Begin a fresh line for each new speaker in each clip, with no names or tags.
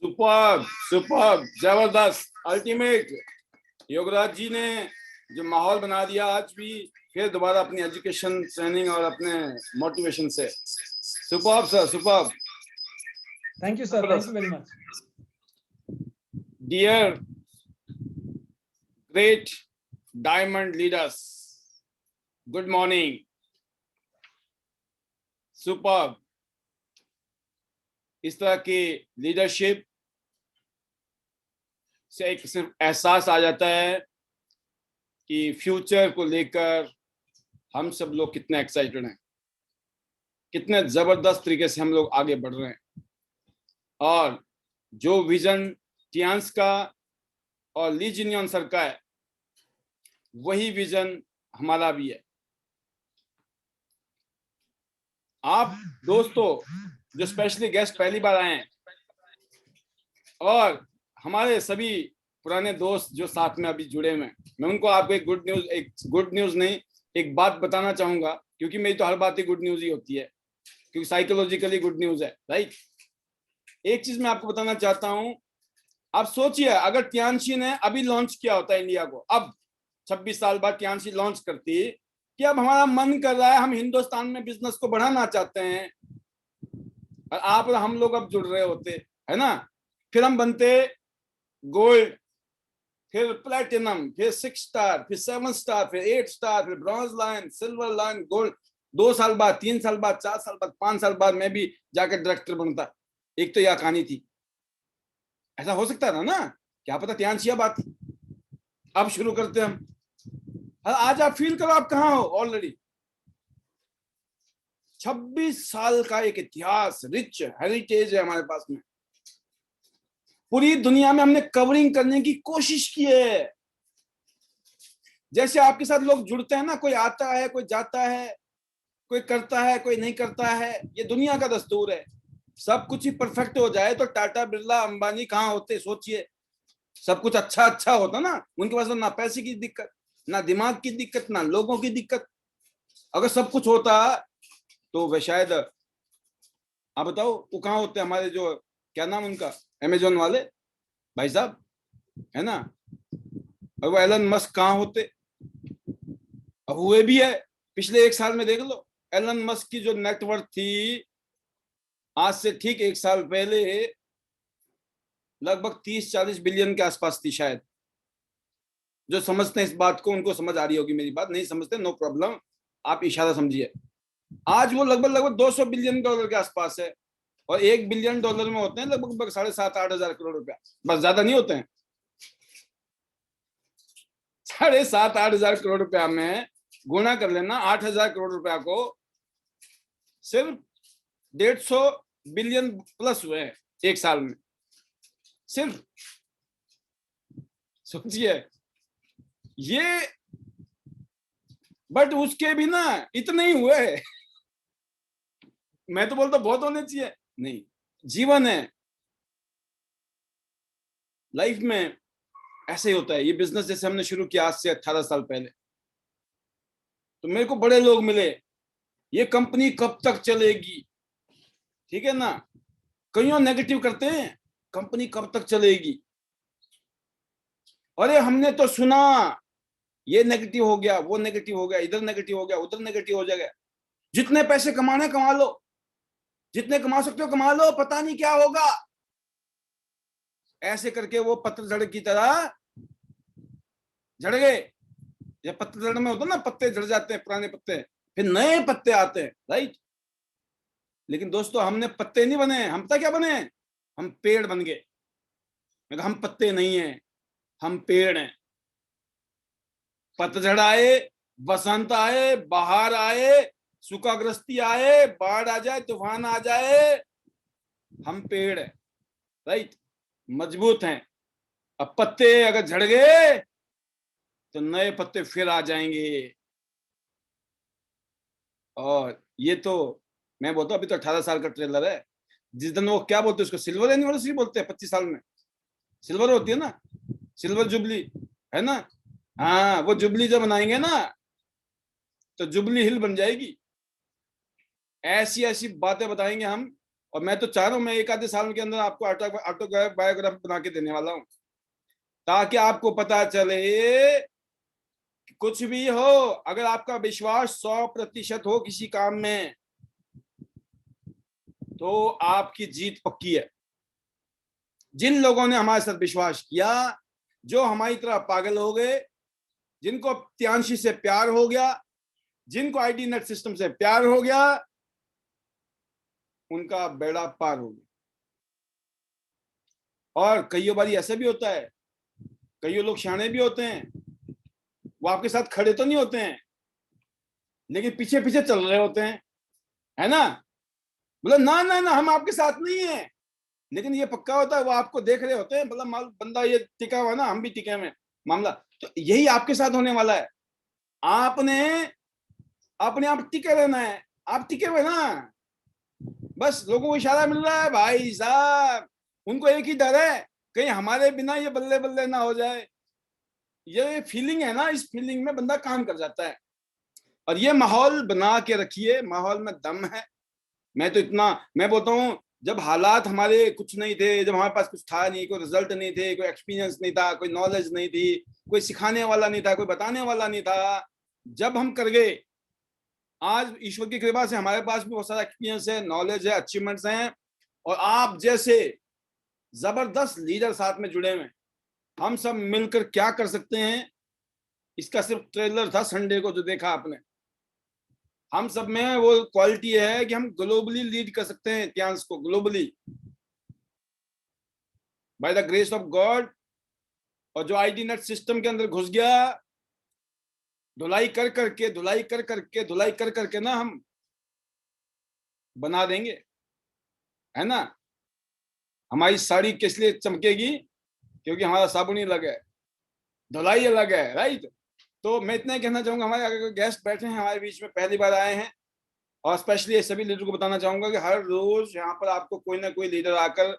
Superb superb, जबरदस्त, ultimate. Yograj जी ने जो माहौल बना दिया आज भी, फिर दोबारा अपनी एजुकेशन ट्रेनिंग और अपने मोटिवेशन से। Superb sir, superb.
Thank you sir, thank you very much.
Dear great diamond leaders, good morning. Superb. इस तरह की लीडरशिप से एक सिर्फ एहसास आ जाता है कि फ्यूचर को लेकर हम सब लोग कितने एक्साइटेड हैं, कितने जबरदस्त तरीके से हम लोग आगे बढ़ रहे हैं। और जो विजन टियांस का और ली जिनयोन सर का है, वही विजन हमारा भी है। आप दोस्तों जो स्पेशली गेस्ट पहली बार आए हैं, और हमारे सभी पुराने दोस्त जो साथ में अभी जुड़े हुए हैं, मैं उनको आपको एक गुड न्यूज नहीं, एक बात बताना चाहूंगा, क्योंकि मेरी तो हर बात ही गुड न्यूज ही होती है, क्योंकि साइकोलॉजिकली गुड न्यूज है, राइट। एक चीज मैं आपको बताना चाहता हूं। आप सोचिए, अगर टियांशी ने अभी लॉन्च किया होता इंडिया को, अब 26 साल बाद टियांशी लॉन्च करती कि अब हमारा मन कर रहा है, हम हिंदुस्तान में बिजनेस को बढ़ाना चाहते हैं, और आप और हम लोग अब जुड़ रहे होते, है ना। फिर हम बनते गोल्ड, फिर प्लेटिनम, फिर 6 स्टार, फिर 7 स्टार, फिर 8 स्टार, फिर bronze line, silver line, gold. 2 साल बाद, 3 साल बाद, 4 साल बाद, 5 साल बाद मैं भी जाकर डायरेक्टर बनता। एक तो यह कहानी थी। ऐसा हो सकता था ना, क्या पता टियांशी बात। अब शुरू करते हम। आज आप फील करो, आप कहां हो ऑलरेडी। 26 साल का एक इतिहास, रिच हेरिटेज है हमारे पास में। पूरी दुनिया में हमने कवरिंग करने की कोशिश की है। जैसे आपके साथ लोग जुड़ते हैं ना, कोई आता है, कोई जाता है, कोई करता है, कोई नहीं करता है, ये दुनिया का दस्तूर है। सब कुछ ही परफेक्ट हो जाए तो टाटा बिरला अंबानी कहाँ होते, सोचिए। सब कुछ अच्छा अच्छा होता ना, उनके पास ना पैसे की दिक्कत, ना दिमाग की दिक्कत, ना लोगों की दिक्कत। अगर सब कुछ होता तो वे शायद, आप बताओ वो कहाँ होते, हमारे जो क्या नाम उनका, अमेजोन वाले भाई साहब, है ना। और वो एलन मस्क कहाँ होते। अब हुए भी है, पिछले 1 साल में देख लो, एलन मस्क की जो नेटवर्थ थी आज से ठीक 1 साल पहले लगभग 30-40 बिलियन के आसपास थी शायद। जो समझते हैं इस बात को, उनको समझ आ रही होगी मेरी बात, नहीं समझते नो प्रॉब्लम, आप इशारा समझिए। आज वो लगभग 200 बिलियन डॉलर के आसपास है, और 1 बिलियन डॉलर में होते हैं लगभग 7,500-8 हजार करोड़ रुपया, बस, ज्यादा नहीं होते हैं। 7,500-8 हजार करोड़ रुपया में गुणा कर लेना 8,000 करोड़ रुपया को, सिर्फ 150 बिलियन प्लस हुए हैं 1 साल में। सिर्फ सोचिए ये, बट उसके भी ना इतने ही हुए। मैं तो बोलता बहुत होने चाहिए, नहीं, जीवन है, लाइफ में ऐसे ही होता है। ये बिजनेस जैसे हमने शुरू किया आज से 18 साल पहले, तो मेरे को बड़े लोग मिले, ये कंपनी कब तक चलेगी, ठीक है ना। कईयों नेगेटिव करते हैं, कंपनी कब तक चलेगी। अरे हमने तो सुना ये नेगेटिव हो गया, वो नेगेटिव हो गया, इधर नेगेटिव हो गया, उधर नेगेटिव हो जाएगा। जितने पैसे कमाने कमा लो, जितने कमा सकते हो कमा लो, पता नहीं क्या होगा। ऐसे करके वो पतझड़ की तरह झड़ गए। या पतझड़ में होता ना, पत्ते झड़ जाते हैं, पुराने पत्ते, फिर नए पत्ते आते हैं, राइट। लेकिन दोस्तों हमने पत्ते नहीं बने, हम पता क्या बने, हम पेड़ बन गए। हम पत्ते नहीं हैं, हम पेड़ हैं। पतझड़ आए, बसंत आए, बाहर आए, सूखाग्रस्ती आए, बाढ़ आ जाए, तूफान आ जाए, हम पेड़ हैं, राइट, मजबूत हैं। अब पत्ते अगर झड़ गए तो नए पत्ते फिर आ जाएंगे। और ये तो मैं बोलता हूँ, अभी तो 18 साल का ट्रेलर है। जिस दिन वो क्या बोलते हैं उसको, सिल्वर एनिवर्सरी बोलते हैं, 25 साल में सिल्वर होती है ना, सिल्वर जुबली, है ना। हाँ, वो जुबली जब बनाएंगे ना तो जुबली हिल बन जाएगी। ऐसी ऐसी बातें बताएंगे हम और मैं तो चाह रहा हूं मैं एक आधे साल के अंदर आपको ऑटोबायोग्राफी बना के देने वाला हूं, ताकि आपको पता चले कि कुछ भी हो, अगर आपका विश्वास 100% हो किसी काम में, तो आपकी जीत पक्की है। जिन लोगों ने हमारे साथ विश्वास किया, जो हमारी तरह पागल हो गए, जिनको त्यांशी से प्यार हो गया, जिनको आईडी नेट सिस्टम से प्यार हो गया, उनका बेड़ा पार हो गया। और कई बार ऐसा भी होता है, कई लोग शाणे भी होते हैं, वो आपके साथ खड़े तो नहीं होते हैं, लेकिन पीछे पीछे चल रहे होते हैं, है ना, मतलब ना ना ना हम आपके साथ नहीं है, लेकिन ये पक्का होता है वो आपको देख रहे होते हैं, मतलब बंदा ये टिका हुआ ना, हम भी टिके हुए मामला। तो यही आपके साथ होने वाला है। आपने अपने आप टिके रहना है, आप टिके हुए ना, बस लोगों को इशारा मिल रहा है भाई साहब, उनको एक ही डर है कहीं हमारे बिना ये बल्ले बल्ले ना हो जाए। ये फीलिंग है ना, इस फीलिंग में बंदा काम कर जाता है। और ये माहौल बना के रखिए, माहौल में दम है। मैं बोलता हूँ, जब हालात हमारे कुछ नहीं थे, जब हमारे पास कुछ था नहीं, कोई रिजल्ट नहीं थे, कोई एक्सपीरियंस नहीं था, कोई नॉलेज नहीं थी, कोई सिखाने वाला नहीं था, कोई बताने वाला नहीं था, जब हम कर गए, आज ईश्वर की कृपा से हमारे पास भी बहुत सारा एक्सपीरियंस है, नॉलेज है, अचीवमेंट्स हैं, और आप जैसे जबरदस्त लीडर साथ में जुड़े हुए। हम सब मिलकर क्या कर सकते हैं, इसका सिर्फ ट्रेलर था संडे को जो देखा आपने। हम सब में वो क्वालिटी है कि हम ग्लोबली लीड कर सकते हैं इतिहास को, globally by the grace of God. और जो आईडी नेट सिस्टम के अंदर घुस गया, धुलाई कर करके ना हम बना देंगे, है ना। हमारी साड़ी किस लिए चमकेगी, क्योंकि हमारा साबुन ही अलग है, धुलाई अलग है, राइट। तो मैं इतना ही कहना चाहूंगा, हमारे अगर गेस्ट बैठे हैं हमारे बीच में, पहली बार आए हैं, और स्पेशली सभी लीडर को बताना चाहूंगा कि हर रोज यहाँ पर आपको कोई ना कोई लीडर आकर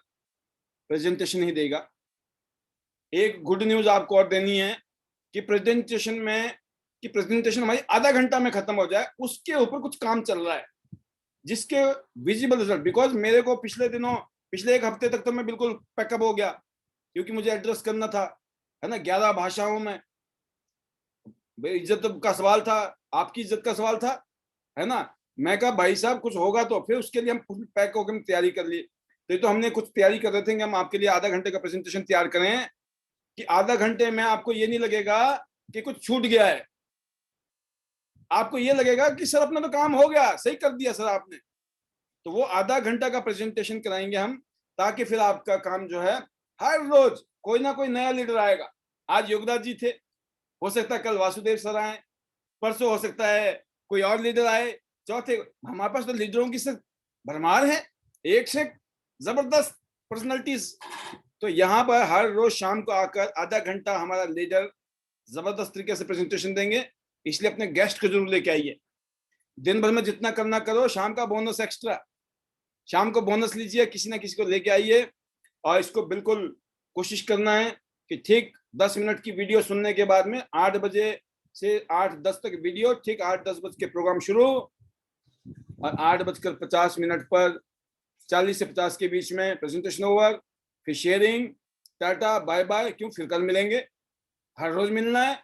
प्रेजेंटेशन ही देगा। एक गुड न्यूज आपको और देनी है कि प्रेजेंटेशन हमारी आधा घंटा में खत्म हो जाए, उसके ऊपर कुछ काम चल रहा है जिसके विजिबल रिजल्ट। बिकॉज मेरे को पिछले एक हफ्ते तक तो मैं बिल्कुल पैकअप हो गया, क्योंकि मुझे एड्रेस करना था, है ना, 11 भाषाओं में। इज्जत का सवाल था, आपकी इज्जत का सवाल था, है ना। मैं कहा भाई साहब कुछ होगा तो फिर उसके लिए हम फुल पैक होकर तैयारी कर ली। तो हमने कुछ तैयारी कर रहे थे कि हम आपके लिए आधा घंटे का प्रेजेंटेशन तैयार करें, कि आधा घंटे में आपको ये नहीं लगेगा कि कुछ छूट गया है, आपको ये लगेगा कि सर अपना तो काम हो गया, सही कर दिया सर आपने। तो वो आधा घंटा का प्रेजेंटेशन कराएंगे हम, ताकि फिर आपका काम जो है, हर रोज कोई ना कोई नया लीडर आएगा। आज योगदास जी थे, हो सकता है कल वासुदेव सर आए, परसों हो सकता है कोई और लीडर आए, चौथे। हमारे पास तो लीडरों की सिर्फ भरमार है, एक से जबरदस्त पर्सनालिटीज। तो यहाँ पर हर रोज शाम को आकर आधा घंटा हमारा लीडर जबरदस्त तरीके से प्रेजेंटेशन देंगे, इसलिए अपने गेस्ट को जरूर लेके आइए। दिन भर में जितना करना करो, शाम का बोनस एक्स्ट्रा, शाम को बोनस लीजिए, किसी ना किसी को लेके आइए। और इसको बिल्कुल कोशिश करना है कि ठीक 10 मिनट की वीडियो सुनने के बाद में 8 बजे से 8:10 तक वीडियो, ठीक 8:10 बज के प्रोग्राम शुरू, और 8:50 पर 40 से 50 के बीच में प्रेजेंटेशन ओवर, फिर शेयरिंग, टाटा बाय बाय, क्यों, फिर कल मिलेंगे। हर रोज मिलना है।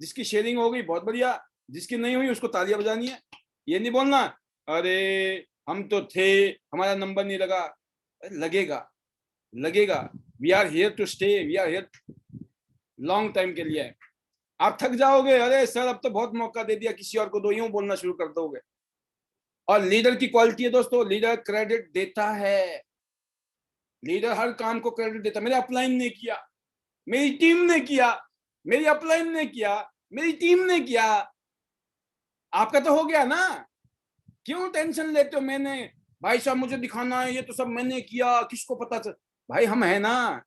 जिसकी शेयरिंग हो गई बहुत बढ़िया, जिसकी नहीं हुई उसको तालियां बजानी है। ये नहीं बोलना अरे हम तो थे, हमारा नंबर नहीं लगा। लगेगा लगेगा। We are here to stay, we are here long time के लिए। आप थक जाओगे, अरे सर अब तो बहुत मौका दे दिया, किसी और को दो, यूं बोलना शुरू कर दोगे। और लीडर की क्वालिटी है दोस्तों, लीडर क्रेडिट देता है, लीडर हर काम को क्रेडिट देता है। मेरे अपलाइन ने किया, मेरी टीम ने किया, मेरी अपलाइन ने किया, मेरी टीम ने किया। आपका तो हो गया ना, क्यों टेंशन लेते हो? मैंने, भाई साहब मुझे दिखाना है, ये तो सब मैंने किया, किसको पता चल। भाई हम है ना,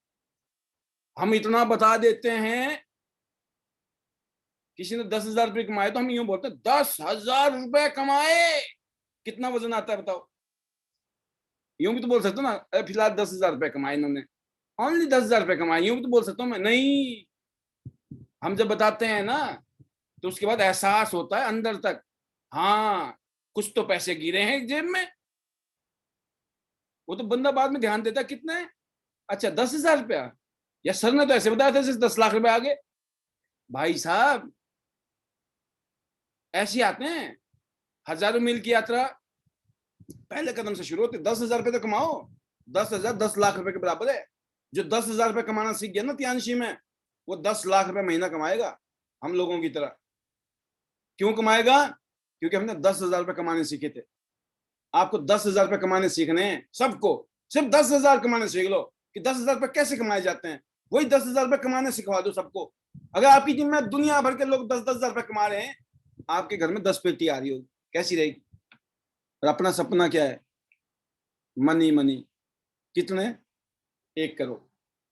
हम इतना बता देते हैं। किसी ने 10,000 रुपये कमाए तो हम यूं बोलते हैं 10,000 रुपए कमाए, कितना वजन आता है बताओ। यूं भी तो बोल सकते हो ना, अरे फिलहाल 10,000 रुपए कमाए इन्होंने, ओनली 10,000 रुपए कमाए, यूं भी तो बोल सकता हूँ मैं। नहीं, हम जब बताते हैं ना, तो उसके बाद एहसास होता है अंदर तक, हाँ कुछ तो पैसे गिरे हैं जेब में। वो तो बंदा बाद में ध्यान देता कितना है, अच्छा 10,000 रुपया, या सर ने तो ऐसे बताया था 10 लाख रुपए आगे। भाई साहब ऐसे आते हैं, हजारों मील की यात्रा पहले कदम से शुरू होती है। 10,000 रुपए तो कमाओ, 10,000 10 लाख रुपए के बराबर है। जो 10,000 रुपए कमाना सीख गया ना तियानशी में, वो 10 लाख रुपए महीना कमाएगा हम लोगों की तरह। क्यों कमाएगा? क्योंकि हमने 10,000 रुपए कमाने सीखे थे। आपको 10,000 रुपए कमाने सीखने हैं सबको, सिर्फ 10,000 कमाने सीख लो कि 10,000 रुपए कैसे कमाए जाते हैं। वही 10,000 रुपए कमाने सिखवा दो सबको। अगर आपकी टीम में दुनिया भर के लोग 10,000 रुपए कमा रहे हैं, आपके घर में 10 पेटी आ रही होगी, कैसी रहेगी? और अपना सपना क्या है? Money money. कितने? 1 करोड़,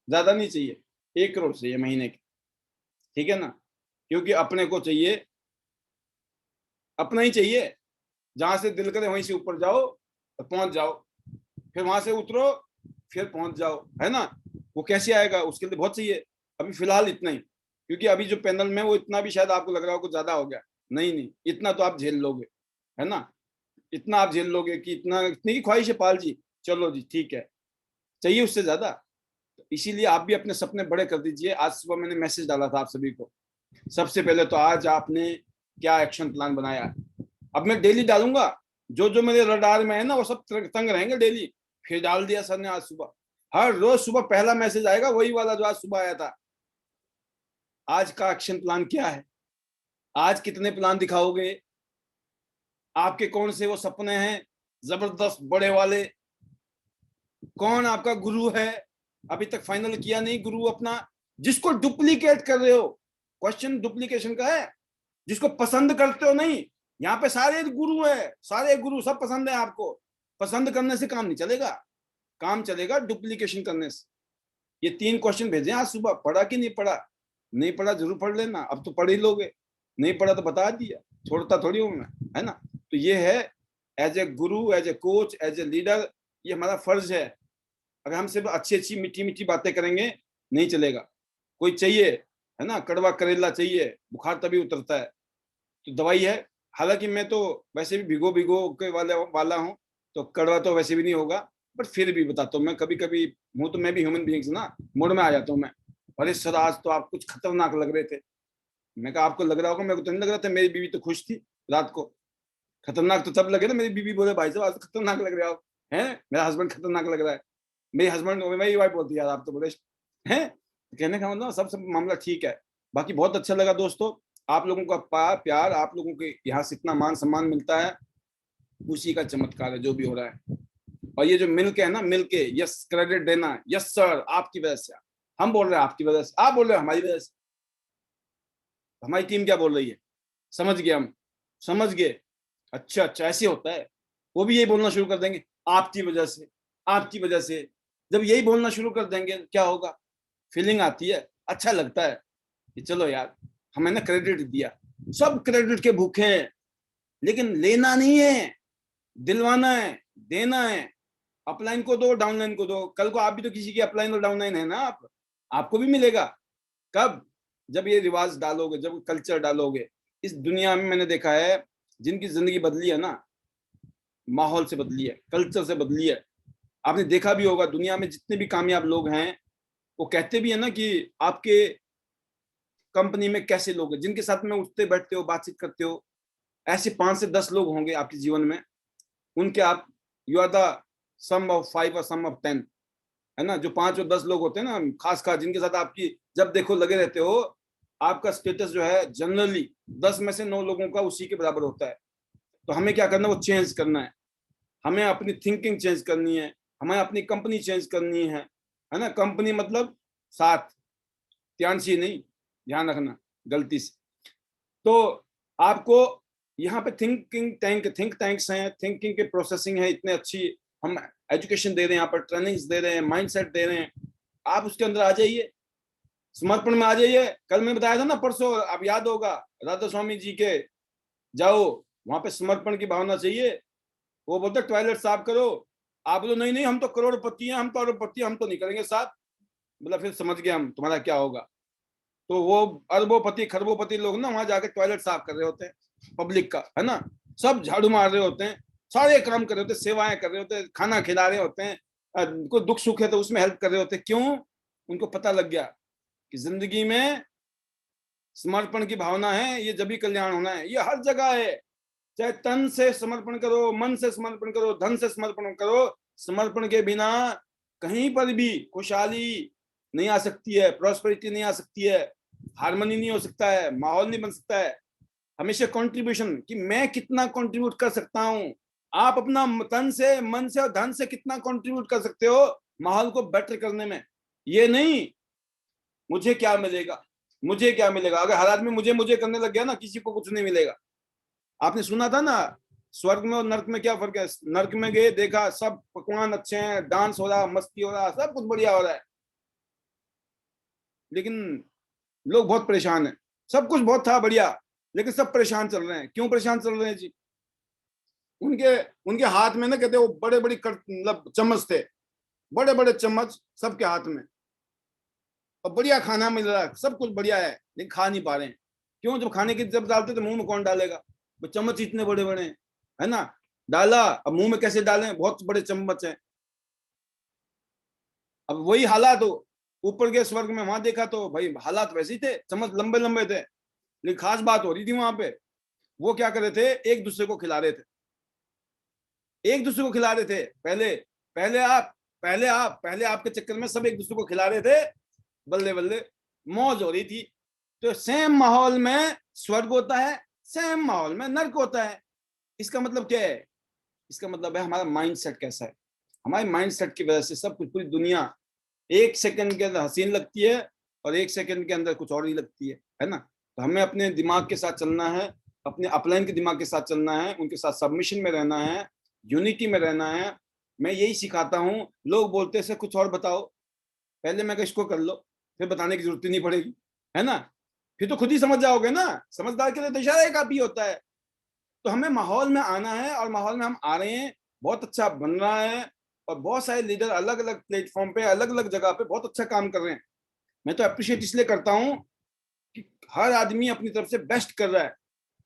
ज्यादा नहीं चाहिए, 1 करोड़ चाहिए महीने के, ठीक है ना? क्योंकि अपने को चाहिए, अपना ही चाहिए। जहां से दिल करे वहीं से ऊपर जाओ और पहुंच जाओ, फिर वहां से उतरो फिर पहुंच जाओ, है ना? वो कैसे आएगा? उसके लिए बहुत चाहिए। अभी फिलहाल इतना ही, क्योंकि अभी जो पैनल में वो इतना भी शायद आपको लग रहा हो कुछ ज्यादा हो गया। नहीं नहीं, इतना तो आप झेल लोगे, है ना? इतना आप झेल लोगे कि इतना, इतनी की ख्वाहिश है पाल जी, चलो जी ठीक है। चाहिए उससे ज्यादा, तो इसीलिए आप भी अपने सपने बड़े कर दीजिए। आज सुबह मैंने मैसेज डाला था आप सभी को। सबसे पहले तो आज आपने क्या एक्शन प्लान बनाया? अब मैं डेली डालूंगा, जो जो मेरे रडार में है ना वो सब तंग रहेंगे डेली। फिर डाल दिया सर ने आज सुबह, हर रोज सुबह पहला मैसेज आएगा वही वाला जो आज सुबह आया था। आज का एक्शन प्लान क्या है? आज कितने प्लान दिखाओगे? आपके कौन से वो सपने हैं जबरदस्त बड़े वाले? कौन आपका गुरु है? अभी तक फाइनल किया नहीं गुरु अपना, जिसको डुप्लीकेट कर रहे हो। क्वेश्चन डुप्लीकेशन का है, जिसको पसंद करते हो नहीं। यहाँ पे सारे गुरु है, सारे गुरु सब पसंद है आपको। पसंद करने से काम नहीं चलेगा, काम चलेगा डुप्लीकेशन करने से। ये 3 क्वेश्चन भेजे आज सुबह, पढ़ा कि नहीं पढ़ा? नहीं पढ़ा जरूर पढ़ लेना, अब तो पढ़ ही लोगे। नहीं पढ़ा तो बता दिया, छोड़ता थोड़ी हूं मैं, है ना? तो ये है as a guru, as a coach, as a leader, ये हमारा फर्ज है। अगर हम सिर्फ अच्छी अच्छी मीठी मीठी बातें करेंगे नहीं चलेगा। कोई चाहिए, है ना, कड़वा करेला चाहिए, बुखार तभी उतरता है। तो दवाई है, हालांकि मैं तो वैसे भी भिगो भिगो के वाला हूँ, तो कड़वा तो वैसे भी नहीं होगा, बट फिर भी बताता हूँ मैं। कभी कभी हूँ तो मैं भी ह्यूमन बीइंग्स ना, मूड में आ जाता हूँ मैं। अरे सर आज तो आप कुछ खतरनाक लग रहे थे। मैं कहा आपको लग रहा होगा, मेरे को तो नहीं लग रहा था। मेरी बीवी तो खुश थी रात को। खतरनाक तो तब लगे ना, मेरी बीवी बोले भाई साहब आज तो खतरनाक लग रहे हो आप, हैं? मेरा हस्बैंड खतरनाक लग रहा है। मेरी हस्बैंड, मेरी वाइफ बोलती है यार आप तो बड़े हैं। कहने का मतलब सब मामला ठीक है। बाकी बहुत अच्छा लगा दोस्तों, आप लोगों का प्यार, आप लोगों के यहाँ से इतना मान सम्मान मिलता है, उसी का चमत्कार है जो भी हो रहा है। और ये जो मिलके है ना, मिलके यस क्रेडिट देना, यस सर आपकी वजह से, हम बोल रहे हैं आपकी वजह से, आप बोल रहे हैं हमारी वजह से। हमारी टीम क्या बोल रही है, समझ गए हम, समझ गए। अच्छा अच्छा ऐसे होता है। वो भी यही बोलना शुरू कर देंगे, आपकी वजह से, आपकी वजह से। जब यही बोलना शुरू कर देंगे क्या होगा? फीलिंग आती है, अच्छा लगता है कि चलो यार हमें ना क्रेडिट दिया। सब क्रेडिट के भूखे हैं, लेकिन लेना नहीं है, दिलवाना है, देना है। अपलाइन को दो, डाउनलाइन को दो। कल को आप भी तो किसी की अपलाइन और डाउनलाइन है ना, आपको भी मिलेगा। कब? जब ये रिवाज डालोगे, जब कल्चर डालोगे। इस दुनिया में मैंने देखा है जिनकी जिंदगी बदली है ना, माहौल से बदली है, कल्चर से बदली है। आपने देखा भी होगा दुनिया में जितने भी कामयाब लोग हैं, वो कहते भी है ना कि आपके कंपनी में कैसे लोग हैं, जिनके साथ में उठते बैठते हो, बातचीत करते हो। ऐसे 5 से 10 लोग होंगे आपके जीवन में, उनके आप you are the sum of 5 और सम ऑफ 10, है ना? जो 5 और 10 लोग होते हैं ना, खास खास जिनके साथ आपकी जब देखो लगे रहते हो, आपका स्टेटस जो है जनरली 10 में से 9 लोगों का उसी के बराबर होता है। तो हमें क्या करना है, वो चेंज करना है। हमें अपनी थिंकिंग चेंज करनी है, हमें अपनी कंपनी चेंज करनी है ना? कंपनी मतलब साथ, त्यानसी नहीं, ध्यान रखना गलती से। तो आपको यहाँ पे थिंक टैंक्स हैं, थिंकिंग के प्रोसेसिंग है इतने अच्छी। हम एजुकेशन दे रहे हैं यहाँ पर, ट्रेनिंग्स दे रहे हैं, माइंडसेट दे रहे हैं। आप उसके अंदर आ जाइए, समर्पण में आ जाइए। कल मैं बताया था ना परसों, आप याद होगा, राधा स्वामी जी के जाओ, वहां पे समर्पण की भावना चाहिए। वो बोलते टॉयलेट साफ करो, आप बोलो नहीं नहीं हम तो करोड़पति हैं, हम तो अरबपति, हम तो नहीं करेंगे साफ। मतलब फिर समझ गए हम तुम्हारा क्या होगा। तो वो अरबोपति खरबोपति लोग ना वहां जाके टॉयलेट साफ कर रहे होते हैं पब्लिक का, है ना? सब झाड़ू मार रहे होते हैं, सारे काम कर रहे होते हैं, सेवाएं कर रहे होते हैं, खाना खिला रहे होते हैं, कोई दुख सुख है तो उसमें हेल्प कर रहे होते। क्यों? उनको पता लग गया कि जिंदगी में समर्पण की भावना है, ये जब भी कल्याण होना है। ये हर जगह है, चाहे तन से समर्पण करो, मन से समर्पण करो, धन से समर्पण करो, समर्पण के बिना कहीं पर भी खुशहाली नहीं आ सकती है, प्रॉस्पेरिटी नहीं आ सकती है, हार्मनी नहीं हो सकता है, माहौल नहीं बन सकता है। हमेशा कंट्रीब्यूशन, कि मैं कितना कंट्रीब्यूट कर सकता हूं। आप अपना तन से, मन से और धन से कितना कंट्रीब्यूट कर सकते हो माहौल को बेटर करने में। ये नहीं मुझे क्या मिलेगा, मुझे क्या मिलेगा। अगर हर आदमी मुझे मुझे करने लग गया ना, किसी को कुछ नहीं मिलेगा। आपने सुना था ना, स्वर्ग में और नर्क में क्या फर्क है? नर्क में गए, देखा सब पकवान अच्छे हैं, डांस हो रहा, मस्ती हो रहा, सब कुछ बढ़िया हो रहा है, लेकिन लोग बहुत परेशान हैं। सब कुछ बहुत था बढ़िया, लेकिन सब परेशान चल रहे हैं। क्यों परेशान चल रहे हैं जी? उनके उनके हाथ में ना, कहते वो बड़े बड़ी मतलब चम्मच थे, बड़े बड़े चम्मच सबके हाथ में, और बढ़िया खाना मिल रहा है, सब कुछ बढ़िया है, लेकिन खा नहीं पा रहे हैं। क्यों? जब खाने की जब डालते तो मुंह में कौन डालेगा? वो चम्मच इतने बड़े बड़े हैं, है ना, डाला, अब मुंह में कैसे डालें? बहुत बड़े चम्मच हैं। अब वही हालात हो ऊपर के स्वर्ग में, वहां देखा तो भाई हालात वैसे ही थे, चम्मच लंबे लंबे थे, लेकिन खास बात हो रही थी वहां पे। वो क्या कर रहे थे? एक दूसरे को खिला रहे थे, एक दूसरे को खिला रहे थे। पहले पहले आपके चक्कर में सब एक दूसरे को खिला रहे थे, बल्ले बल्ले मौज हो रही थी। तो सेम माहौल में स्वर्ग होता है, सेम माहौल में नर्क होता है। इसका मतलब क्या है? इसका मतलब है हमारा माइंड सेट कैसा है। हमारे माइंड सेट की वजह से सब कुछ, पूरी दुनिया एक सेकंड के अंदर हसीन लगती है और एक सेकंड के अंदर कुछ और ही लगती है ना। तो हमें अपने दिमाग के साथ चलना है, अपने अपलाइन के दिमाग के साथ चलना है, उनके साथ सबमिशन में रहना है, यूनिटी में रहना है। मैं यही सिखाता हूँ। लोग बोलते हैं सर कुछ और बताओ, पहले मैं इसको कर लो, फिर बताने की जरूरत ही नहीं पड़ेगी, है ना, फिर तो खुद ही समझ जाओगे ना। समझदार के लिए तो इशारा काफी होता है। तो हमें माहौल में आना है, और माहौल में हम आ रहे हैं, बहुत अच्छा बन रहा है, और बहुत सारे लीडर अलग अलग प्लेटफॉर्म पे, अलग अलग जगह पे बहुत अच्छा काम कर रहे हैं। मैं तो अप्रिशिएट इसलिए करता हूँ कि हर आदमी अपनी तरफ से बेस्ट कर रहा है,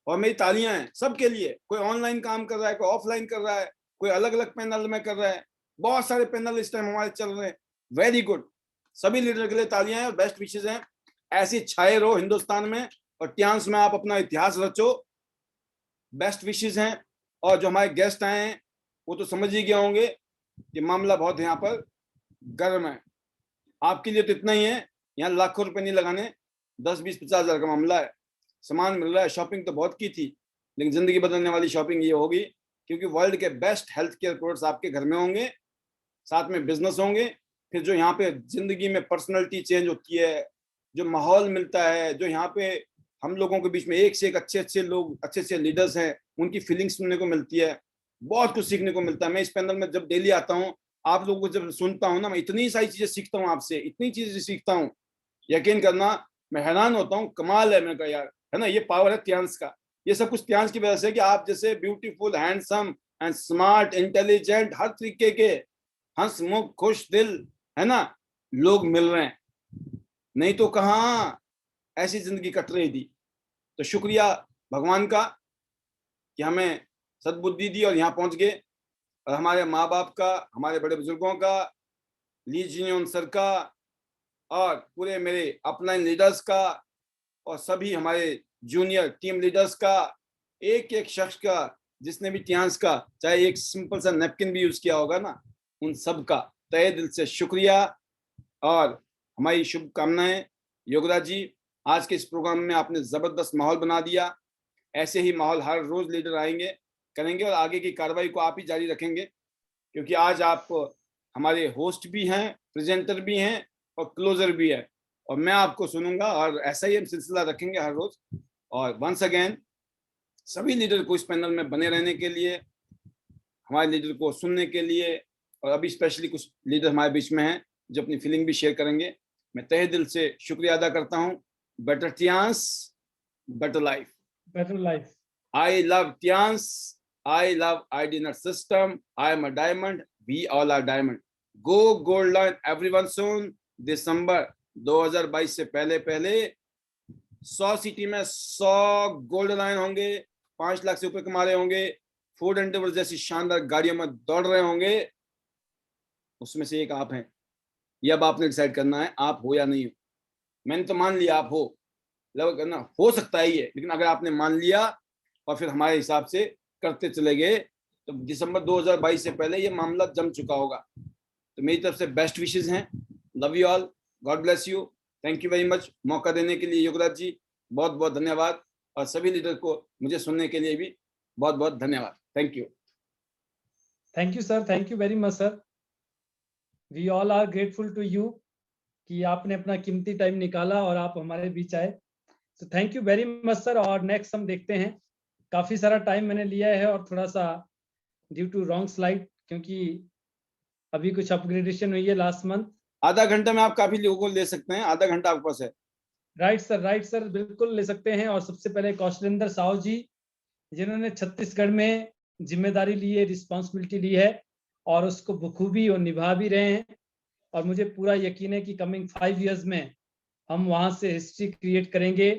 और मेरी तालियां हैं सबके लिए। कोई ऑनलाइन काम कर रहा है, कोई ऑफलाइन कर रहा है, कोई अलग अलग पैनल में कर रहा है, बहुत सारे पैनल इस टाइम हमारे चल रहे हैं। वेरी गुड, सभी लीडर के लिए तालियां हैं और बेस्ट विशेष हैं। ऐसे छाए रहो हिंदुस्तान में, और ट्यांस में आप अपना इतिहास रचो। बेस्ट विशेष हैं। और जो हमारे गेस्ट आए हैं वो तो समझ ही गए होंगे कि मामला बहुत यहाँ पर गर्म है। आपके लिए तो इतना ही है, यहाँ लाखों रुपए नहीं लगाने, 10-20-50 हज़ार का मामला है। सामान मिल रहा है, शॉपिंग तो बहुत की थी, लेकिन जिंदगी बदलने वाली शॉपिंग ये होगी, क्योंकि वर्ल्ड के बेस्ट हेल्थ केयर प्रोडक्ट्स आपके घर में होंगे, साथ में बिजनेस होंगे। फिर जो यहाँ पे जिंदगी में पर्सनैलिटी चेंज होती है, जो माहौल मिलता है, जो यहाँ पे हम लोगों के बीच में एक से एक अच्छे अच्छे लोग, अच्छे अच्छे लीडर्स हैं, उनकी फीलिंग्स सुनने को मिलती है, बहुत कुछ सीखने को मिलता है। मैं इस पैनल में जब डेली आता हूँ, आप लोगों को जब सुनता हूँ ना, मैं इतनी सारी चीजें सीखता हूँ आपसे, इतनी चीजें सीखता हूँ, यकीन करना मैं हैरान होता हूँ। कमाल है, मैं कहा यार, है ना, ये पावर है त्यांश का। ये सब कुछ त्यांश की वजह से कि आप जैसे beautiful, handsome and smart, intelligent, हर तरीके के हंसमुख खुश दिल, है ना, लोग मिल रहे हैं। नहीं तो कहाँ ऐसी जिंदगी कट रही थी। तो शुक्रिया भगवान का कि हमें सद्बुद्धि दी और यहाँ पहुंच गए, और हमारे माँ बाप का, हमारे बड़े बुजुर्गों का, ली जिन्योन सर का, और पूरे मेरे अपलाइन लीडर्स का, और सभी हमारे जूनियर टीम लीडर्स का, एक एक शख्स का जिसने भी त्यांश का चाहे एक सिंपल सा नैपकिन भी यूज किया होगा ना, उन सब का तहे दिल से शुक्रिया और हमारी शुभकामनाएं। योगराज जी, आज के इस प्रोग्राम में आपने जबरदस्त माहौल बना दिया। ऐसे ही माहौल हर रोज लीडर आएंगे, करेंगे, और आगे की कार्रवाई को आप ही जारी रखेंगे, क्योंकि आज आप हमारे होस्ट भी हैं, प्रेजेंटर भी हैं, और क्लोजर भी है, और मैं आपको सुनूंगा, और ऐसा ही हम सिलसिला रखेंगे हर रोज। और वंस अगेन सभी लीडर को इस पैनल में बने रहने के लिए, हमारे लीडर को सुनने के लिए, और अभी स्पेशली कुछ लीडर हमारे बीच में हैं जो अपनी फीलिंग भी शेयर करेंगे। मैं तहे दिल से शुक्रिया अदा करता हूँ। Better Tiens, better life.
Better life.
I love Tians. I love ID Nut System. I am a diamond. We all are diamond. Go gold line everyone soon. दिसंबर 2022 से पहले पहले 100 सिटी में 100 गोल्ड लाइन होंगे, 5 लाख से ऊपर कमा रहे होंगे, फूड एंडेवर जैसी शानदार गाड़ियों में दौड़ रहे होंगे। उसमें से एक आप हैं। ये अब आपने डिसाइड करना है आप हो या नहीं हो। मैंने तो मान लिया आप हो, लगभग करना हो सकता है ये, लेकिन अगर आपने मान लिया और फिर हमारे हिसाब से करते चले गए तो दिसंबर 2022 से पहले ये मामला जम चुका होगा। तो मेरी तरफ से बेस्ट विशेज हैं। Love you all, God bless you, thank you very much. मौका देने के लिए योगराज जी बहुत बहुत धन्यवाद, और सभी लीडर को मुझे सुनने के लिए भी बहुत बहुत धन्यवाद। Thank you.
Thank you sir, thank you very much sir. We all are grateful to you कि आपने अपना कीमती टाइम निकाला और आप हमारे बीच आए। तो thank you very much sir. और नेक्स्ट हम देखते हैं, काफी सारा टाइम मैंने लिया है और थोड़ा सा ड्यू टू रॉन्ग स्लाइड, क्योंकि अभी कुछ अपग्रेडेशन हुई है लास्ट मंथ।
आधा घंटा में आप काफी लोगों को ले सकते हैं, आधा घंटा आपके पास है।
राइट सर, बिल्कुल ले सकते हैं। और सबसे पहले कौशलेंद्र साहू जी, जिन्होंने छत्तीसगढ़ में जिम्मेदारी ली है, रिस्पॉन्सिबिलिटी ली है और उसको बखूबी और निभा भी रहे हैं। और मुझे पूरा यकीन है कि कमिंग 5 इयर्स में हम वहां से हिस्ट्री क्रिएट करेंगे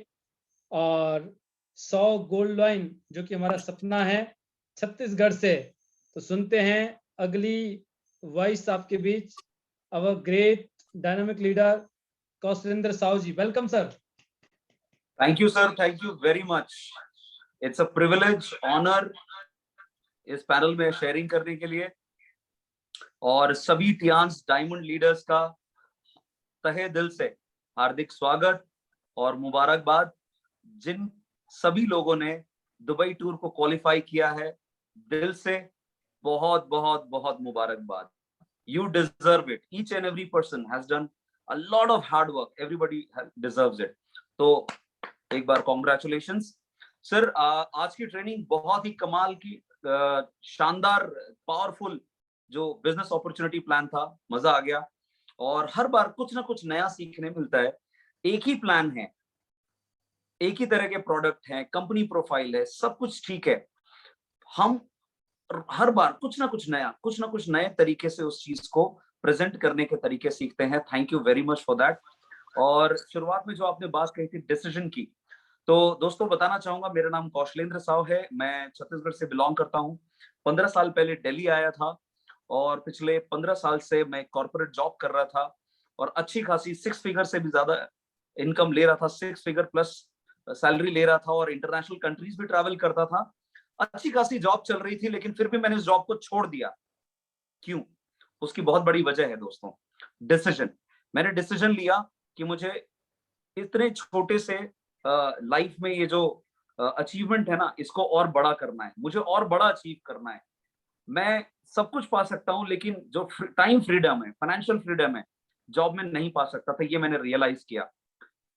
और 100 गोल्ड लाइन जो कि हमारा सपना है छत्तीसगढ़ से। तो सुनते हैं अगली वॉइस आपके बीच, our great dynamic leader Kaushlendra Sahu ji. Welcome sir.
Thank you, sir. Thank you very much. It's a privilege, honor इस पैनल में शेयरिंग करने के लिए, और सभी टियांस डायमंड लीडर्स का तहे दिल से हार्दिक स्वागत और मुबारकबाद। जिन सभी लोगों ने दुबई टूर को क्वालिफाई किया है, दिल से बहुत बहुत बहुत मुबारकबाद। You deserve it. Each and every person has done a lot of hard work. Everybody deserves it. तो एक बार कॉन्ग्रेचुलेशंस सर। आज की ट्रेनिंग बहुत ही कमाल की, शानदार, पावरफुल जो बिजनेस अपॉर्चुनिटी प्लान था, मजा आ गया। और हर बार कुछ ना कुछ नया सीखने मिलता है। एक ही प्लान है, एक ही तरह के प्रोडक्ट हैं, कंपनी प्रोफाइल है, सब कुछ ठीक है। हम हर बार कुछ ना कुछ नए तरीके से उस चीज को प्रेजेंट करने के तरीके सीखते हैं। Thank you very much for that. और शुरुआत में जो आपने बात कही थी डिसीजन की, तो दोस्तों बताना चाहूंगा, मेरा नाम कौशलेंद्र साहू है। मैं छत्तीसगढ़ से बिलोंग करता हूँ। 15 साल पहले दिल्ली आया था और पिछले 15 साल से मैं कॉर्पोरेट जॉब कर रहा था और अच्छी खासी 6 फिगर से भी ज्यादा इनकम ले रहा था, 6 फिगर प्लस सैलरी ले रहा था और इंटरनेशनल कंट्रीज भी ट्रैवल करता था। अच्छी खासी जॉब चल रही थी, लेकिन फिर भी मैंने उस जॉब को छोड़ दिया। क्यों? उसकी बहुत बड़ी वजह है दोस्तों, डिसीजन। मैंने डिसीजन लिया कि मुझे इतने छोटे से लाइफ में ये जो अचीवमेंट है ना, इसको और बड़ा करना है, मुझे और बड़ा अचीव करना है। मैं सब कुछ पा सकता हूँ, लेकिन जो टाइम फ्रीडम है, फाइनेंशियल फ्रीडम है, जॉब में नहीं पा सकता था। ये मैंने रियलाइज किया।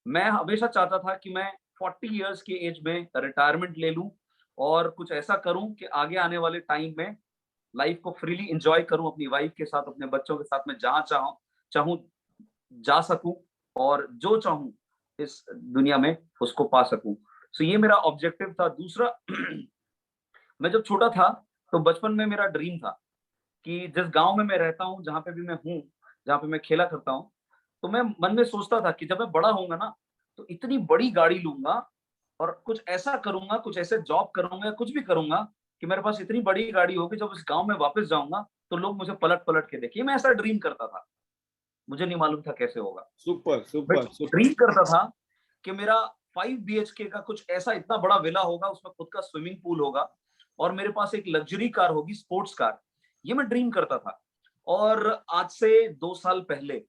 मैं हमेशा चाहता था कि मैं 40 इयर्स की एज में रिटायरमेंट ले लूं और कुछ ऐसा करूं कि आगे आने वाले टाइम में लाइफ को फ्रीली एंजॉय करूं, अपनी वाइफ के साथ, अपने बच्चों के साथ, में जहां चाहूं जा सकूं और जो चाहूं इस दुनिया में उसको पा सकूं। सो ये मेरा ऑब्जेक्टिव था। दूसरा, मैं जब छोटा था तो बचपन में मेरा ड्रीम था कि जिस गांव में मैं रहता हूँ, जहां पे भी मैं हूँ, जहां पे मैं खेला करता हूँ, तो मैं मन में सोचता था कि जब मैं बड़ा होऊंगा ना, तो इतनी बड़ी गाड़ी लूंगा और कुछ ऐसा करूंगा, कुछ ऐसे जॉब करूंगा, कुछ भी करूंगा कि मेरे पास इतनी बड़ी गाड़ी होगी, जब उस गांव में वापस जाऊंगा तो लोग मुझे पलट पलट के देखें। मैं ऐसा ड्रीम करता था, मुझे नहीं मालूम था कैसे होगा।
Super super super.
ड्रीम करता था कि मेरा 5 BHK का कुछ ऐसा इतना बड़ा विला होगा, उसमें खुद का स्विमिंग पूल होगा और मेरे पास एक लग्जरी कार होगी, स्पोर्ट्स कार। ये मैं ड्रीम करता था। और आज से 2 साल पहले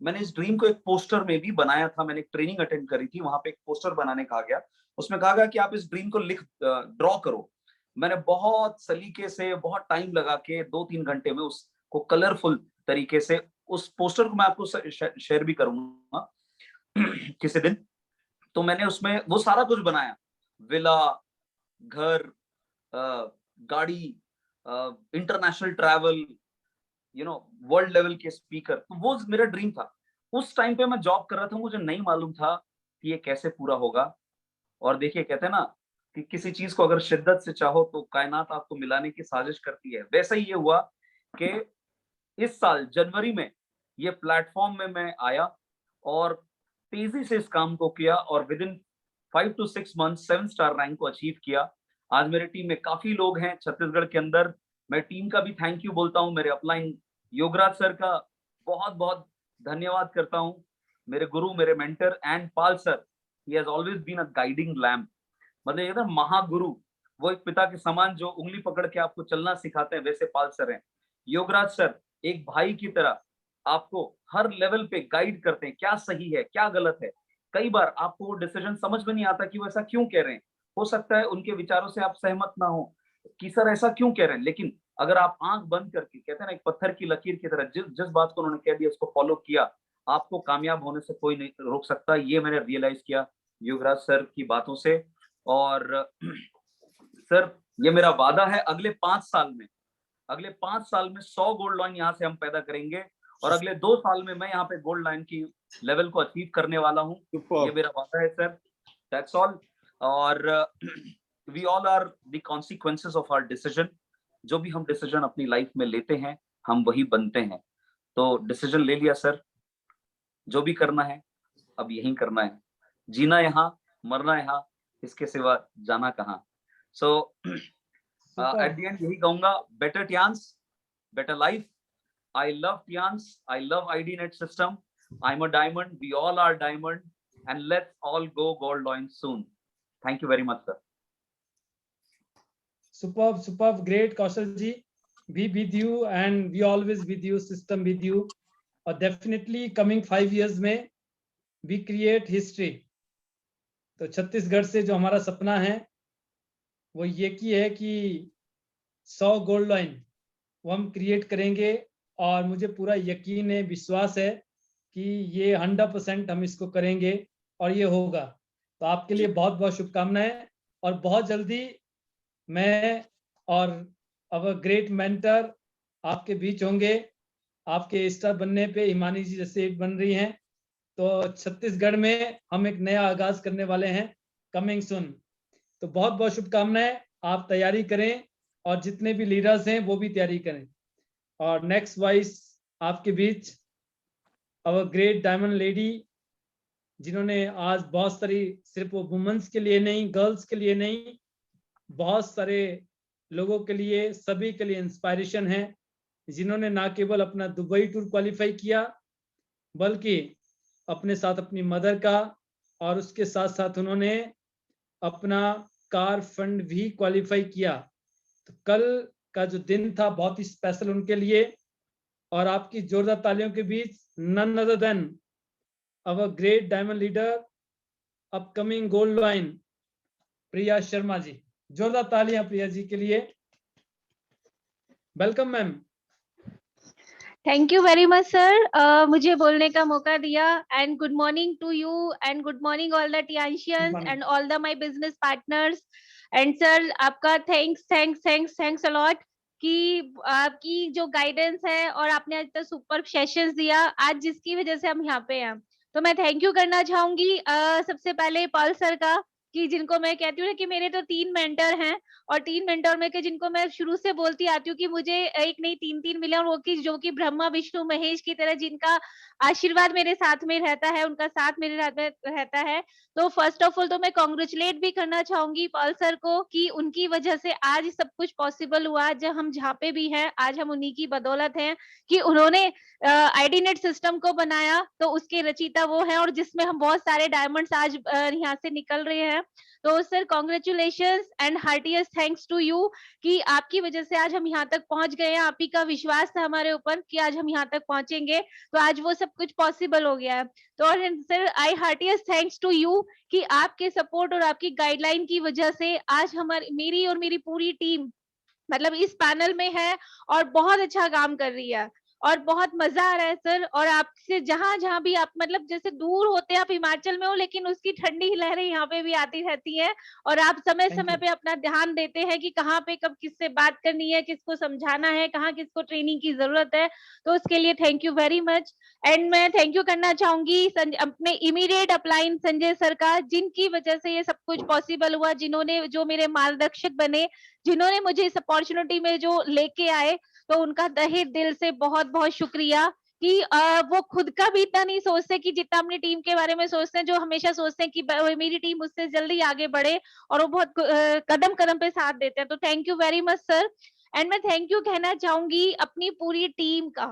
मैंने इस ड्रीम को एक पोस्टर में भी बनाया था। मैंने एक ट्रेनिंग अटेंड करी थी, वहां पे एक पोस्टर बनाने कहा गया। उसमें कहा गया कि आप इस ड्रीम को ड्रॉ करो। मैंने बहुत सलीके से, बहुत टाइम लगा के 2-3 घंटे में उसको कलरफुल तरीके से, उस पोस्टर को मैं आपको शेयर भी करूंगा किसी दिन। तो मैंने उसमें वो सारा कुछ बनाया, विला, घर, गाड़ी, इंटरनेशनल ट्रैवल, वर्ल्ड लेवल के स्पीकर। तो वो मेरा ड्रीम था। उस टाइम पे मैं जॉब कर रहा था, मुझे नहीं मालूम था कि ये कैसे पूरा होगा। और देखिए, कहते हैं ना कि किसी चीज को अगर शिद्दत से चाहो तो कायनात आपको मिलाने की साजिश करती है। वैसा ही ये हुआ कि इस साल जनवरी में ये प्लेटफॉर्म में मैं आया और तेजी से इस काम को किया और with in 5 to 6 month 7 star rank को अचीव किया। आज मेरी टीम में काफी लोग हैं छत्तीसगढ़ के अंदर। मैं टीम का भी थैंक यू बोलता हूँ, मेरे अपलाइन योगराज सर का बहुत बहुत धन्यवाद करता हूँ, मेरे गुरु, मेरे mentor, and Pal sir, he has always been a guiding lamp. मतलब ये ना महागुरु, वो एक पिता के समान जो उंगली पकड़ के आपको चलना सिखाते हैं, वैसे पाल सर हैं। योगराज सर एक भाई की तरह आपको हर लेवल पे गाइड करते हैं, क्या सही है क्या गलत है। कई बार आपको वो डिसीजन समझ में नहीं आता कि वो ऐसा क्यों कह रहे हैं, हो सकता है उनके विचारों से आप सहमत ना हो कि सर ऐसा क्यों कह रहे हैं, लेकिन अगर आप आंख बंद करके, कहते हैं ना एक पत्थर की लकीर की तरह, जिस बात को उन्होंने कह दिया उसको फॉलो किया, आपको कामयाब होने से कोई नहीं रोक सकता। ये मैंने रियलाइज किया योगराज सर की बातों से। और सर ये मेरा वादा है, अगले 5 साल में 100 गोल्ड लाइन यहाँ से हम पैदा करेंगे, और अगले 2 साल में मैं यहाँ पे गोल्ड लाइन की लेवल को अचीव करने वाला हूँ। ये मेरा वादा है सर, दैट्स ऑल। और we all are the consequences of our decision. जो भी हम डिसीजन अपनी लाइफ में लेते हैं, हम वही बनते हैं। तो डिसीजन ले लिया सर, जो भी करना है अब यही करना है, जीना यहाँ, मरना यहाँ, इसके सिवा जाना कहाँ। सो एट द एंड यही कहूंगा, better Tiens, better life. I love Tians. I love IDNet system. I'm a diamond. We all are diamond. And let's all go gold loin soon. Thank you very much, sir.
Superb, superb, great, Kaushal ji. We with you and we always with you, system with you. और definitely coming 5 years में we create history. तो छत्तीसगढ़ से जो हमारा सपना है वो ये की है कि 100 गोल्ड लाइन वो हम क्रिएट करेंगे, और मुझे पूरा यकीन है, विश्वास है कि ये 100% हम इसको करेंगे और ये होगा। तो आपके लिए बहुत बहुत शुभकामनाएं, और बहुत जल्दी मैं और अवर ग्रेट मेंटर आपके बीच होंगे। आपके स्टार बनने पे हिमानी जी जैसे बन रही हैं, तो छत्तीसगढ़ में हम एक नया आगाज करने वाले हैं, कमिंग सून। तो बहुत बहुत शुभकामनाएं, आप तैयारी करें और जितने भी लीडर्स हैं वो भी तैयारी करें। और नेक्स्ट वाइस आपके बीच अवर ग्रेट डायमंड लेडी, जिन्होंने आज बहुत सारी, सिर्फ वो वुमेन्स के लिए नहीं, गर्ल्स के लिए नहीं, बहुत सारे लोगों के लिए, सभी के लिए इंस्पायरेशन है, जिन्होंने ना केवल अपना दुबई टूर क्वालिफाई किया, बल्कि अपने साथ अपनी मदर का, और उसके साथ साथ उन्होंने अपना कार फंड भी क्वालिफाई किया। तो कल का जो दिन था बहुत ही स्पेशल उनके लिए, और आपकी जोरदार तालियों के बीच none other than our great diamond leader, upcoming gold line, Priya Sharma ji. जोरदार तालियां प्रिया जी के लिए। Welcome ma'am.
Thank you very much sir, मुझे बोलने का मौका दिया। And good morning to you, and good morning all the Tianshians and all the my business partners. And sir आपका थैंक्स अ लॉट कि आपकी जो गाइडेंस है, और आपने आज तक सुपर सेशंस दिया, आज जिसकी वजह से हम यहाँ पे हैं। तो मैं थैंक यू करना चाहूंगी सबसे पहले पाल सर का, कि जिनको मैं कहती हूँ कि मेरे तो 3 मेंटर हैं, और 3 मेंटर में के जिनको मैं शुरू से बोलती आती हूँ कि मुझे एक नहीं 3 मिले, और वो कि जो कि ब्रह्मा विष्णु महेश की तरह जिनका आशीर्वाद मेरे साथ में रहता है, उनका साथ मेरे साथ में रहता है। तो फर्स्ट ऑफ ऑल तो मैं कांग्रेचुलेट भी करना चाहूंगी पाल सर को, कि उनकी वजह से आज सब कुछ पॉसिबल हुआ। जब हम जहाँ पे भी हैं आज हम उन्हीं की बदौलत हैं, कि उन्होंने आईडीनेट सिस्टम को बनाया, तो उसके रचयिता वो है, और जिसमें हम बहुत सारे डायमंड्स आज यहाँ से निकल रहे हैं। तो sir congratulations and heartiest thanks to you, कि आपकी वजह से आज हम यहाँ तक पहुंच गए हैं। आप ही का विश्वास था हमारे ऊपर कि आज हम यहाँ तक पहुंचेंगे, तो आज वो सब कुछ पॉसिबल हो गया है। तो sir I heartiest thanks to you, कि आपके सपोर्ट और आपकी गाइडलाइन की वजह से आज हमारी, मेरी और मेरी पूरी टीम मतलब इस पैनल में है, और बहुत अच्छा काम कर रही है, और बहुत मजा आ रहा है सर। और आपसे जहां भी आप, मतलब जैसे दूर होते हैं आप हिमाचल में हो, लेकिन उसकी ठंडी लहरें यहाँ पे भी आती रहती हैं, और आप समय समय पे अपना ध्यान देते हैं कि कहाँ पे कब किससे बात करनी है, किसको समझाना है, कहाँ किसको ट्रेनिंग की जरूरत है। तो उसके लिए thank you very much. And मैं थैंक यू करना चाहूंगी अपने इमीडिएट अपलाइन संजय सर का, जिनकी वजह से ये सब कुछ पॉसिबल हुआ, जिन्होंने, जो मेरे मार्गदर्शक बने, जिन्होंने मुझे इस अपॉर्चुनिटी में जो लेके आए। तो उनका तहे दिल से बहुत बहुत शुक्रिया, कि वो खुद का भी इतना नहीं सोचते कि जितना अपनी टीम के बारे में सोचते हैं, जो हमेशा सोचते हैं कि मेरी टीम उससे जल्दी आगे बढ़े, और वो बहुत कदम कदम पे साथ देते हैं। तो thank you very much sir. And मैं थैंक यू कहना चाहूंगी अपनी पूरी टीम का,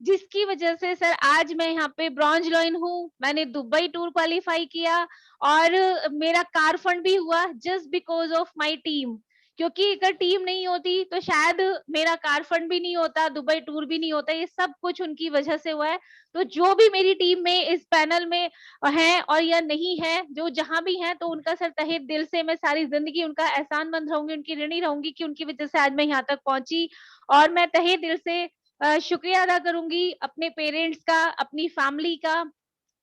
जिसकी वजह से सर आज मैं यहाँ पे ब्रॉन्ज लॉइन हूँ। मैंने दुबई टूर क्वालिफाई किया और मेरा कार फंड भी हुआ just because of my team. क्योंकि अगर टीम नहीं होती तो शायद मेरा कार फंड भी नहीं होता, दुबई टूर भी नहीं होता। ये सब कुछ उनकी वजह से हुआ है। तो जो भी मेरी टीम में इस पैनल में है और या नहीं है, जो जहां भी है, तो उनका सर तहे दिल से मैं सारी जिंदगी उनका एहसानमंद रहूंगी, उनकी ऋणी रहूंगी कि उनकी वजह से आज मैं यहाँ तक पहुंची। और मैं तहे दिल से शुक्रिया अदा करूंगी अपने पेरेंट्स का, अपनी फैमिली का,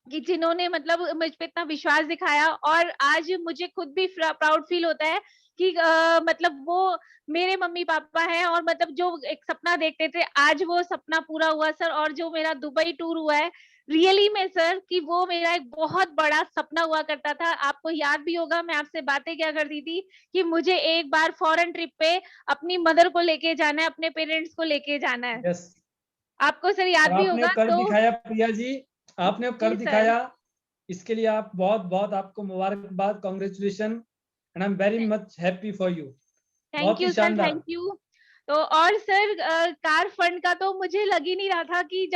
कि जिन्होंने मतलब मुझ पे इतना विश्वास दिखाया। और आज मुझे खुद भी प्राउड फील होता है कि मतलब वो मेरे मम्मी पापा हैं और मतलब जो एक सपना देखते थे आज वो सपना पूरा हुआ सर। और जो मेरा दुबई टूर हुआ है रियली में सर कि वो मेरा एक बहुत बड़ा सपना हुआ करता था। आपको याद भी होगा मैं आपसे बातें क्या करती थी कि मुझे एक बार फॉरेन ट्रिप पे अपनी मदर को लेके जाना है, अपने पेरेंट्स को लेके जाना है।
यस,
आपको सर याद भी
आपने
होगा
कर
तो
दिखाया प्रिया जी, आपने कर
जी सर।
दिखाया। इसके लिए आप बहुत बहुत आपको मुबारकबाद, congratulation, and I am very much happy for you.
Thank
बहुत ही
यू सर,
शानदार।
Thank you. तो और सर कार फंड का तो मुझे लग ही नहीं रहा था कि